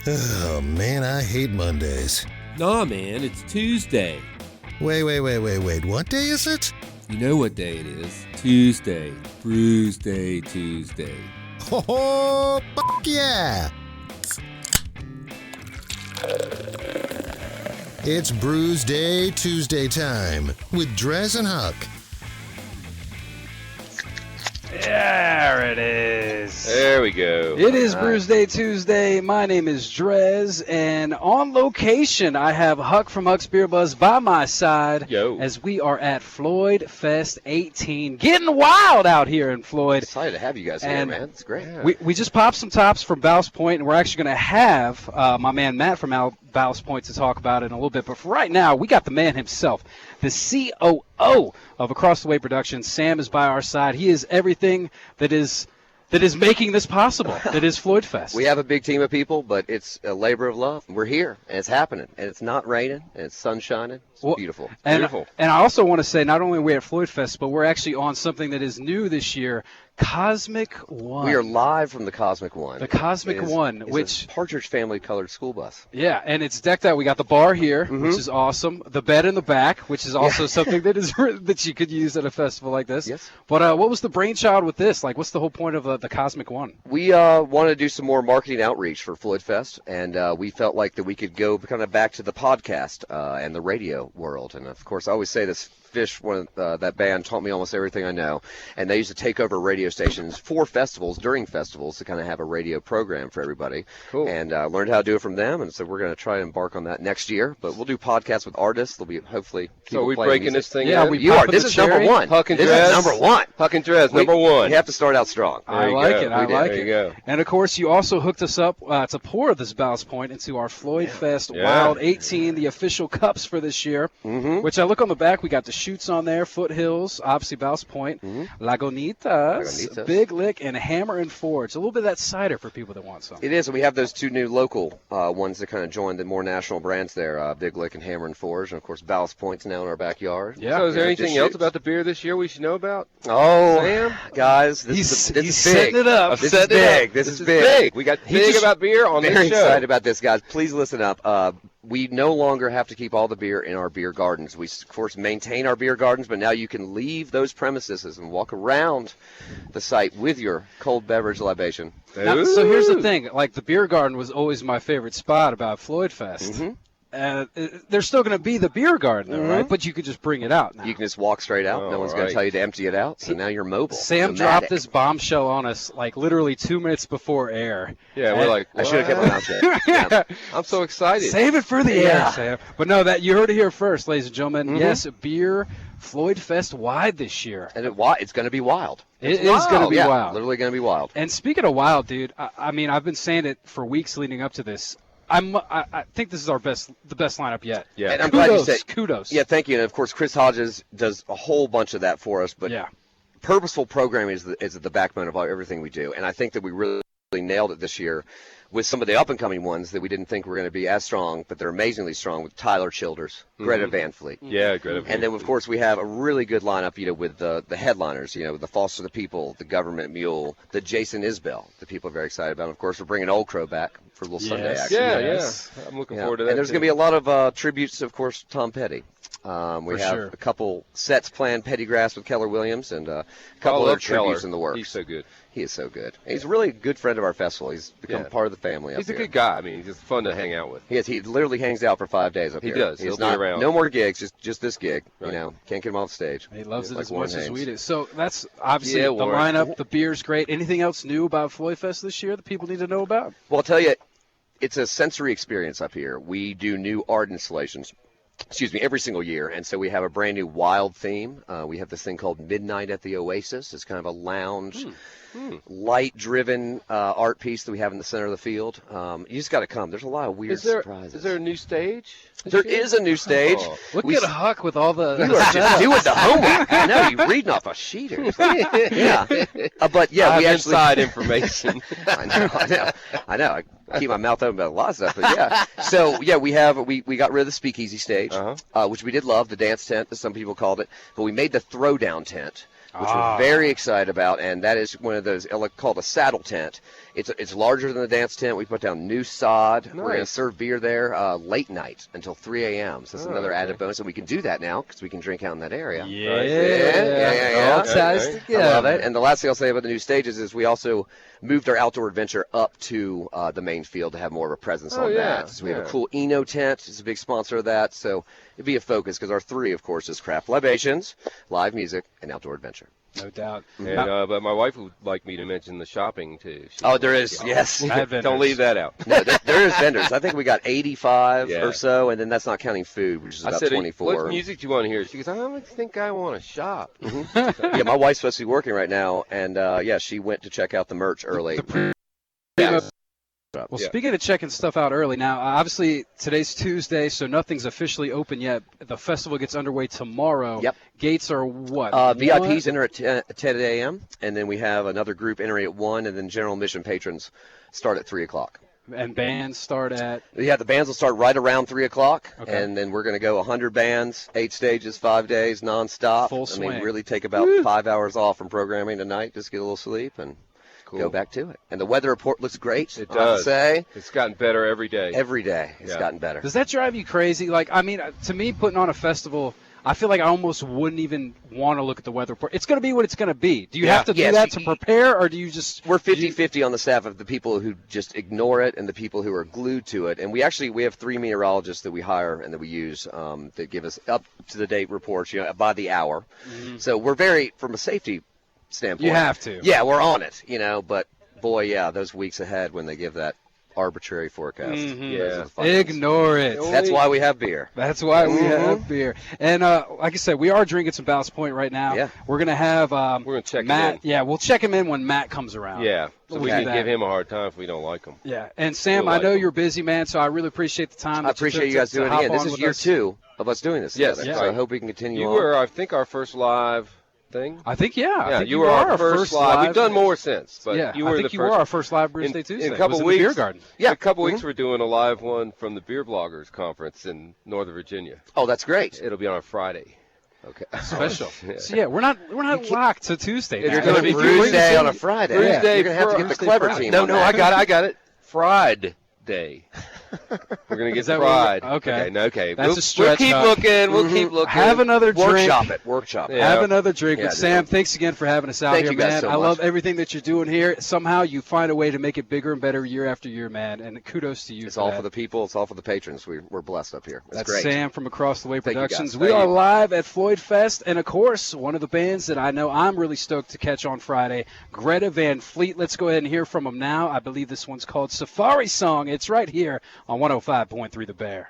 Oh, man, I hate Mondays. Nah, man, it's Tuesday. Wait. What day is it? You know what day it is. Tuesday. Brewsday Tuesday. Oh, fuck yeah! It's Brewsday Tuesday time with DreZ and Huck. There it is. There we go. It is Brewsday Tuesday. My name is DreZ, and on location, I have Huck from Huck's Beer Buzz by my side. Yo. As we are at Floydfest 18. Getting wild out here in Floyd. Excited to have you guys here, And man. It's great. We just popped some tops from Ballast Point, and we're actually going to have my man Matt from Ballast Point to talk about it in a little bit. But for right now, we got the man himself, the COO of Across the Way Productions. Sam is by our side. He is everything that is making this possible. That is Floydfest. We have a big team of people, but it's a labor of love. We're here, and it's happening, and it's not raining, and it's sun shining. It's beautiful. Beautiful. And I also want to say, not only are we at Floydfest, but we're actually on something that is new this year, Cosmic One. We are live from the Cosmic One. The Cosmic One, which Partridge Family colored school bus. Yeah, and it's decked out. We got the bar here, which is awesome. The bed in the back, which is also something that is that you could use at a festival like this. Yes. But what was the brainchild with this? Like, what's the whole point of the Cosmic One? We wanted to do some more marketing outreach for Floydfest, and we felt like that we could go kind of back to the podcast and the radio world. And of course, I always say this. Fish, that band, taught me almost everything I know, and they used to take over radio stations for festivals, during festivals, to kind of have a radio program for everybody. Cool. And learned how to do it from them, and so we're going to try to embark on that next year. But we'll do podcasts with artists. There'll be hopefully people So are we playing breaking music. this thing Yeah, in? we You are. popping This the is number cherry. one. Huck and This DreZ. is number one. Huck and DreZ, number one. You have to start out strong. I you like go. it. I We like did. it. There you go. And, of course, you also hooked us up to pour this Ballast Point into our Floydfest Yeah. Wild 18, the official cups for this year, which I look on the back. We got the Chutes on there, Foothills, obviously Ballast Point, Lagunitas, Big Lick, and Hammer and Forge. A little bit of that cider for people that want some. It is, and we have those two new local ones that kind of joined the more national brands there, Big Lick and Hammer and Forge, and of course Ballast Point's now in our backyard. Yeah. So is there Yeah, anything just else shoots. about the beer this year we should know about? Oh, Sam? guys, this He's is big. setting it up. This is big. This is big. We got He's big just about beer on Very this show. excited about this, guys. Please listen up. We no longer have to keep all the beer in our beer gardens. We, of course, maintain our beer gardens, but now you can leave those premises and walk around the site with your cold beverage libation. Now, so here's the thing. Like, the beer garden was always my favorite spot about Floydfest. There's still going to be the beer garden, there, right? But you could just bring it out now. You can just walk straight out. No one's going to tell you to empty it out, so now you're mobile. Sam nomadic. dropped this bombshell on us, like, literally 2 minutes before air. Yeah, we're like, I should have kept my mouth shut. Yeah. I'm so excited. Save it for the Yeah. air, Sam. But no, that you heard it here first, ladies and gentlemen. Yes, beer Floydfest wide this year. And it's going to be wild. It is going to be wild. Literally going to be wild. And speaking of wild, dude, I mean, I've been saying it for weeks leading up to this. I think this is the best lineup yet. Yeah. And I'm glad you Kudos, said kudos. Yeah, thank you. And of course, Chris Hodges does a whole bunch of that for us. But Yeah. purposeful programming is the backbone of everything we do. And I think that we really nailed it this year with some of the up-and-coming ones that we didn't think were going to be as strong, but they're amazingly strong with Tyler Childers, Greta Van Fleet. Yeah, Greta. And then, of course, we have a really good lineup, with the headliners, the Foster the People, the Government Mule, the Jason Isbell, that people are very excited about. And, of course, we're bringing Old Crow back for a little Sunday action. Yeah, Yes. yeah. I'm looking forward to that. And there's going to be a lot of tributes to, of course, Tom Petty. We have sure. a couple sets planned, Petty Grass with Keller Williams, and a couple other tributes in the works. He's so good. He is so good. He's really a good friend of our festival. He's become part of the family. He's up a here. good guy. I mean, he's just fun to hang out with. He is. He literally hangs out for 5 days up He here. does. He's He'll be not around. no more gigs, just this gig. Right. Can't get him off stage. He loves it Like as much as Warren we Haynes. do. So that's obviously Yeah, the Warren. lineup. The beer's great. Anything else new about Floydfest this year that people need to know about? Well, I'll tell you, it's a sensory experience up here. We do new art installations. Every single year. And so we have a brand new wild theme. We have this thing called Midnight at the Oasis. It's kind of a lounge, light-driven art piece that we have in the center of the field. You just got to come. There's a lot of weird surprises. Is there a new stage? There is a new stage. Oh. Look at Huck with all the. You are just doing the homework. I know, you're reading off a sheet here. Yeah. But, yeah, I we have actually. inside information. I know. I keep my mouth open about a lot of stuff, but yeah. So, yeah, we got rid of the speakeasy stage, which we did love, the dance tent, as some people called it, but we made the throwdown tent. which we're very excited about, and that is one of those called a saddle tent. It's larger than the dance tent. We put down new sod. Nice. We're going to serve beer there late night until 3 a.m. So that's another added bonus, and we can do that now because we can drink out in that area. Yeah. All ties Okay. together. I love it. And the last thing I'll say about the new stages is we also moved our outdoor adventure up to the main field to have more of a presence on that. So we have a cool Eno tent. It's a big sponsor of that. So it'd be a focus because our three, of course, is craft libations, live music, and outdoor adventure. No doubt. And, but my wife would like me to mention the shopping, too. There is, yes. Don't leave that out. No, there is vendors. I think we got 85 or so, and then that's not counting food, which is about 24. What music do you want to hear? She goes, I don't think I want to shop. Yeah, my wife's supposed to be working right now, and she went to check out the merch early. Well, speaking of checking stuff out early, now, obviously, today's Tuesday, so nothing's officially open yet. The festival gets underway tomorrow. Yep. Gates are what? VIPs enter at 10 a.m., and then we have another group entering at 1, and then general admission patrons start at 3 o'clock. And bands start at? Yeah, the bands will start right around 3 o'clock, Okay. and then we're going to go 100 bands, 8 stages, 5 days, nonstop. Full swing. I mean, really take about 5 hours off from programming tonight, just get a little sleep, and go back to it. And the weather report looks great. It I have to does. say. It's gotten better every day. Every day it's gotten better. Does that drive you crazy? Like, I mean, to me, putting on a festival, I feel like I almost wouldn't even want to look at the weather report. It's going to be what it's going to be. Do you have to do that to prepare, or do you just... We're 50-50 on the staff of the people who just ignore it and the people who are glued to it. And we have 3 meteorologists that we hire and that we use that give us up-to-the-date reports by the hour. Mm-hmm. So we're very, from a safety standpoint... You have to. Yeah, we're on it, but... Boy, those weeks ahead when they give that arbitrary forecast. Mm-hmm. Yeah. Ignore it. That's why we have beer. That's why we have beer. And like I said, we are drinking some Ballast Point right now. Yeah. We're going to have we're gonna check Matt. him in. Yeah, we'll check him in when Matt comes around. Yeah, so we Okay. can give him a hard time if we don't like him. Yeah. And Sam, We'll I know like him. you're busy, man, so I really appreciate the time. I appreciate you guys doing it again. This is year 2 of us doing this Yes, together. yeah. So I hope we can continue You on. were, I think, our first live thing. I think, I think you were our first live. We've done more since, but you were I think the you first. were our first live Brewsday Tuesday. In a couple It was weeks, in the beer garden. Yeah. In a couple weeks, we're doing a live one from the Beer Bloggers Conference in Northern Virginia. Oh, that's great. It'll be on a Friday. Okay. Special. So we're not locked to Tuesday. You're now. gonna be Brewsday on a Friday. Brewsday You're going to have to get the Brewsday clever Friday. team. No, on no, that. I got it. Friday. We're gonna get Is that fried. what okay. Okay. That's We'll a stretch. keep Huck. looking. We'll keep looking. Have another drink. Workshop it. Yeah. Have another drink. Yeah, But Sam, thanks again for having us out Thank here, you guys man. so I love much. everything that you're doing here. Somehow you find a way to make it bigger and better year after year, man. And kudos to you. It's for all that. for the people. It's all for the patrons. We're blessed up here. It's That's great. Sam from Across the Way Thank you, guys. Productions. Thank We are you. live at Floydfest, and of course, one of the bands that I know I'm really stoked to catch on Friday, Greta Van Fleet. Let's go ahead and hear from them now. I believe this one's called Safari Song. It's right here on 105.3 The Bear.